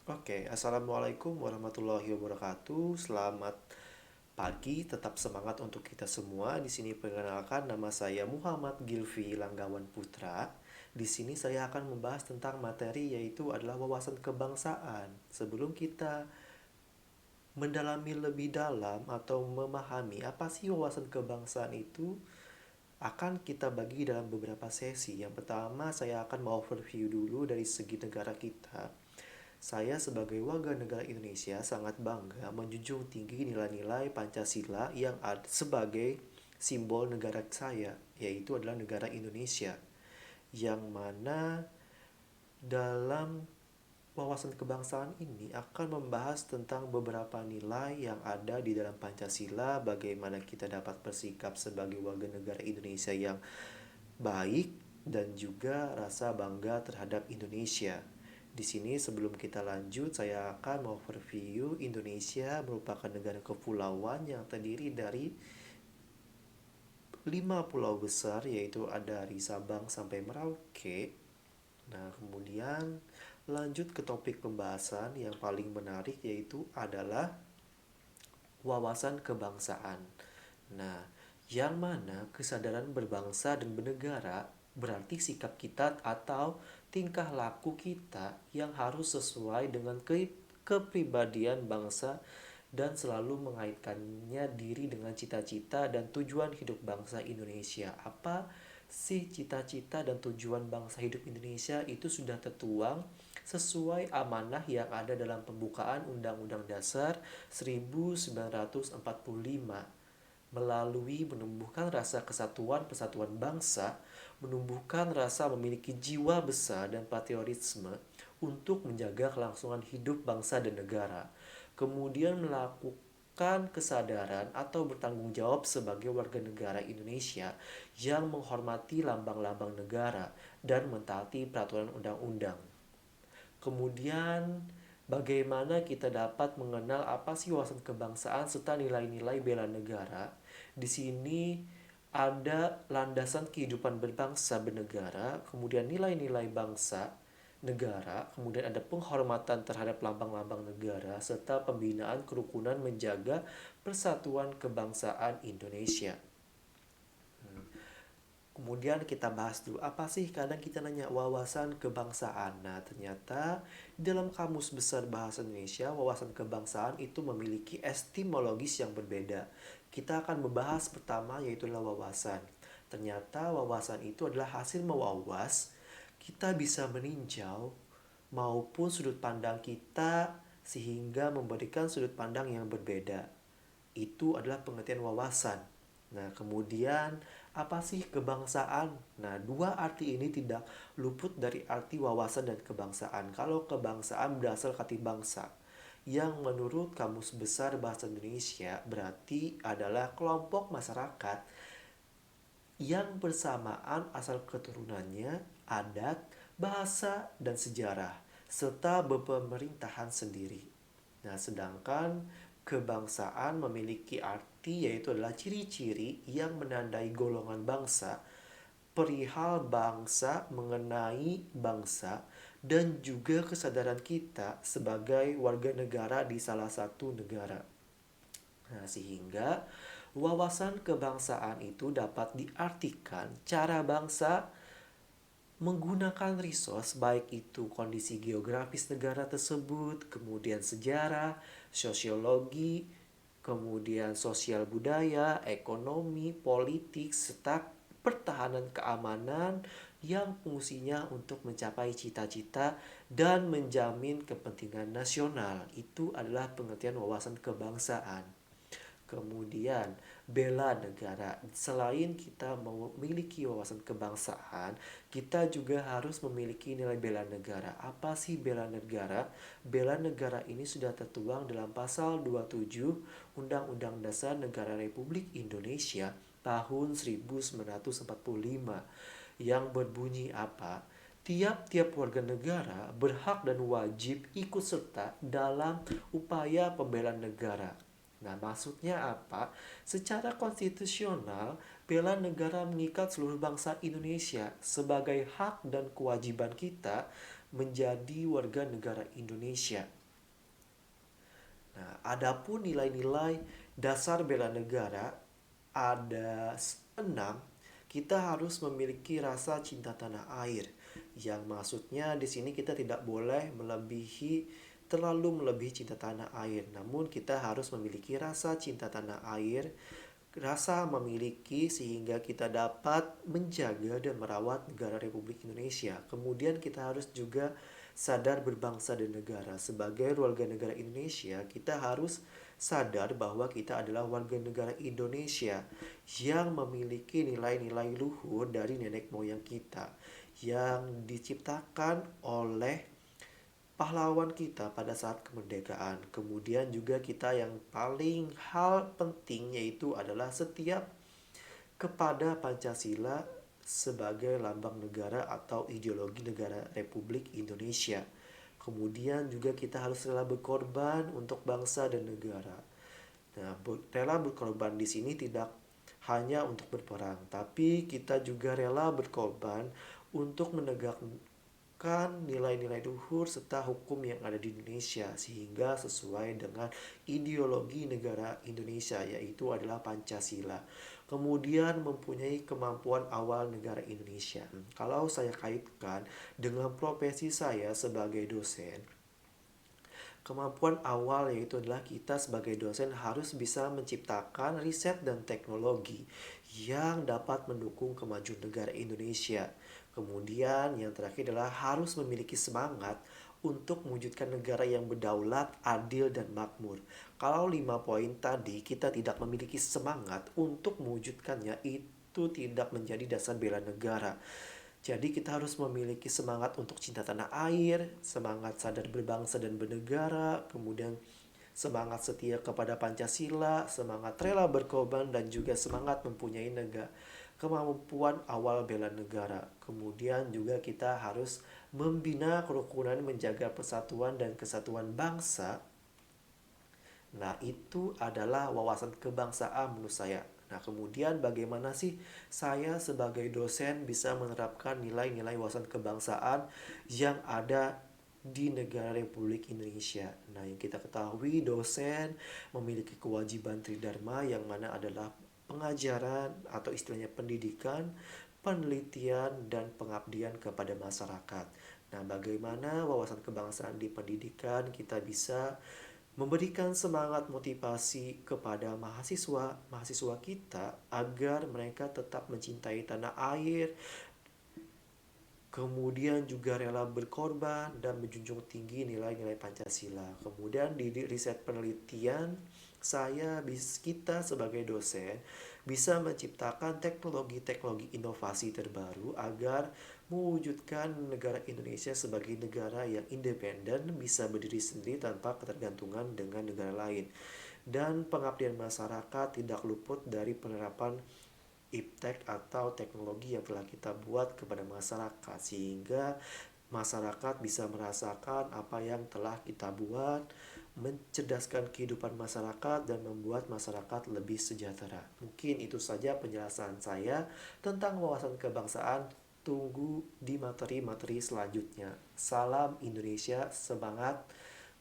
Oke, Assalamualaikum warahmatullahi wabarakatuh. Selamat pagi, tetap semangat untuk kita semua. Di sini perkenalkan, nama saya Muhammad Gilvi Langgawan Putra. Di sini saya akan membahas tentang materi yaitu adalah wawasan kebangsaan. Sebelum kita mendalami lebih dalam atau memahami apa sih wawasan kebangsaan itu, akan kita bagi dalam beberapa sesi. Yang pertama, saya akan overview dulu dari segi negara kita. Saya sebagai warga negara Indonesia sangat bangga menjunjung tinggi nilai-nilai Pancasila yang ada sebagai simbol negara saya, yaitu adalah negara Indonesia. Yang mana dalam wawasan kebangsaan ini akan membahas tentang beberapa nilai yang ada di dalam Pancasila, bagaimana kita dapat bersikap sebagai warga negara Indonesia yang baik, dan juga rasa bangga terhadap Indonesia. Di sini sebelum kita lanjut, saya akan overview Indonesia merupakan negara kepulauan yang terdiri dari 5 pulau besar, yaitu ada dari Sabang sampai Merauke. Nah, kemudian lanjut ke topik pembahasan yang paling menarik, yaitu adalah wawasan kebangsaan. Nah, yang mana kesadaran berbangsa dan bernegara berarti sikap kita atau tingkah laku kita yang harus sesuai dengan kepribadian bangsa dan selalu mengaitkannya diri dengan cita-cita dan tujuan hidup bangsa Indonesia. Apa sih cita-cita dan tujuan bangsa hidup Indonesia? Itu sudah tertuang sesuai amanah yang ada dalam pembukaan Undang-Undang Dasar 1945, melalui menumbuhkan rasa kesatuan persatuan bangsa, menumbuhkan rasa memiliki jiwa besar dan patriotisme untuk menjaga kelangsungan hidup bangsa dan negara. Kemudian melakukan kesadaran atau bertanggung jawab sebagai warga negara Indonesia yang menghormati lambang-lambang negara dan mentaati peraturan undang-undang. Kemudian bagaimana kita dapat mengenal apa sih wawasan kebangsaan serta nilai-nilai bela negara? Di sini ada landasan kehidupan berbangsa bernegara, kemudian nilai-nilai bangsa negara, kemudian ada penghormatan terhadap lambang-lambang negara, serta pembinaan kerukunan menjaga persatuan kebangsaan Indonesia. Kemudian kita bahas dulu, apa sih kadang kita nanya wawasan kebangsaan. Nah, ternyata dalam Kamus Besar Bahasa Indonesia, wawasan kebangsaan itu memiliki etimologis yang berbeda. Kita akan membahas pertama yaitu adalah wawasan. Ternyata wawasan itu adalah hasil mewawas, kita bisa meninjau maupun sudut pandang kita sehingga memberikan sudut pandang yang berbeda. Itu adalah pengertian wawasan. Nah, kemudian apa sih kebangsaan? Nah, dua arti ini tidak luput dari arti wawasan dan kebangsaan. Kalau kebangsaan berasal kata bangsa, yang menurut Kamus Besar Bahasa Indonesia berarti adalah kelompok masyarakat yang bersamaan asal keturunannya, adat, bahasa, dan sejarah, serta berpemerintahan sendiri. Nah, sedangkan kebangsaan memiliki arti yaitu adalah ciri-ciri yang menandai golongan bangsa, perihal bangsa, mengenai bangsa, dan juga kesadaran kita sebagai warga negara di salah satu negara. Nah, sehingga wawasan kebangsaan itu dapat diartikan cara bangsa menggunakan resource, baik itu kondisi geografis negara tersebut, kemudian sejarah, sosiologi, kemudian sosial budaya, ekonomi, politik, serta pertahanan keamanan yang fungsinya untuk mencapai cita-cita dan menjamin kepentingan nasional. Itu adalah pengertian wawasan kebangsaan. Kemudian bela negara. Selain kita memiliki wawasan kebangsaan, kita juga harus memiliki nilai bela negara. Apa sih bela negara? Bela negara ini sudah tertuang dalam pasal 27 Undang-Undang Dasar Negara Republik Indonesia tahun 1945 yang berbunyi apa? Tiap-tiap warga negara berhak dan wajib ikut serta dalam upaya pembelaan negara. Nah, maksudnya apa? Secara konstitusional, Bela negara mengikat seluruh bangsa Indonesia sebagai hak dan kewajiban kita menjadi warga negara Indonesia. Nah, adapun nilai-nilai dasar bela negara ada 6. Kita harus memiliki rasa cinta tanah air. Yang maksudnya di sini kita tidak boleh terlalu melebihi cinta tanah air. Namun kita harus memiliki rasa cinta tanah air, rasa memiliki sehingga kita dapat menjaga dan merawat negara Republik Indonesia. Kemudian kita harus juga sadar berbangsa dan negara. Sebagai warga negara Indonesia, kita harus sadar bahwa kita adalah warga negara Indonesia yang memiliki nilai-nilai luhur dari nenek moyang kita yang diciptakan oleh pahlawan kita pada saat kemerdekaan. Kemudian juga kita yang paling hal penting yaitu adalah setiap kepada Pancasila sebagai lambang negara atau ideologi negara Republik Indonesia. Kemudian juga kita harus rela berkorban untuk bangsa dan negara. Nah, rela berkorban di sini tidak hanya untuk berperang, tapi kita juga rela berkorban untuk menegakkan nilai-nilai luhur serta hukum yang ada di Indonesia sehingga sesuai dengan ideologi negara Indonesia yaitu adalah Pancasila. Kemudian mempunyai kemampuan awal negara Indonesia. Kalau saya kaitkan dengan profesi saya sebagai dosen, kemampuan awal yaitu adalah kita sebagai dosen harus bisa menciptakan riset dan teknologi yang dapat mendukung kemajuan negara Indonesia. Kemudian yang terakhir adalah harus memiliki semangat untuk mewujudkan negara yang berdaulat, adil, dan makmur. Kalau 5 poin tadi kita tidak memiliki semangat untuk mewujudkannya, itu tidak menjadi dasar bela negara. Jadi kita harus memiliki semangat untuk cinta tanah air, semangat sadar berbangsa dan bernegara, kemudian semangat setia kepada Pancasila, semangat rela berkorban, dan juga semangat mempunyai kemampuan awal bela negara. Kemudian juga kita harus membina kerukunan, menjaga persatuan dan kesatuan bangsa. Nah, itu adalah wawasan kebangsaan menurut saya. Nah, kemudian bagaimana sih saya sebagai dosen bisa menerapkan nilai-nilai wawasan kebangsaan yang ada di negara Republik Indonesia? Nah, yang kita ketahui dosen memiliki kewajiban tridharma yang mana adalah pengajaran atau istilahnya pendidikan, penelitian, dan pengabdian kepada masyarakat. Nah, bagaimana wawasan kebangsaan di pendidikan kita bisa memberikan semangat motivasi kepada mahasiswa kita agar mereka tetap mencintai tanah air, kemudian juga rela berkorban dan menjunjung tinggi nilai-nilai Pancasila. Kemudian di riset penelitian kita sebagai dosen bisa menciptakan teknologi-teknologi inovasi terbaru agar mewujudkan negara Indonesia sebagai negara yang independen, bisa berdiri sendiri tanpa ketergantungan dengan negara lain. Dan pengabdian masyarakat tidak luput dari penerapan iptek atau teknologi yang telah kita buat kepada masyarakat sehingga masyarakat bisa merasakan apa yang telah kita buat, mencerdaskan kehidupan masyarakat dan membuat masyarakat lebih sejahtera. Mungkin itu saja penjelasan saya tentang wawasan kebangsaan. Tunggu di materi-materi selanjutnya. Salam Indonesia, semangat.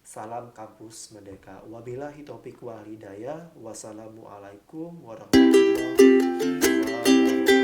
Salam Kampus Merdeka. Wabillahi taufiq wal hidayah. Wassalamualaikum warahmatullahi wabarakatuh.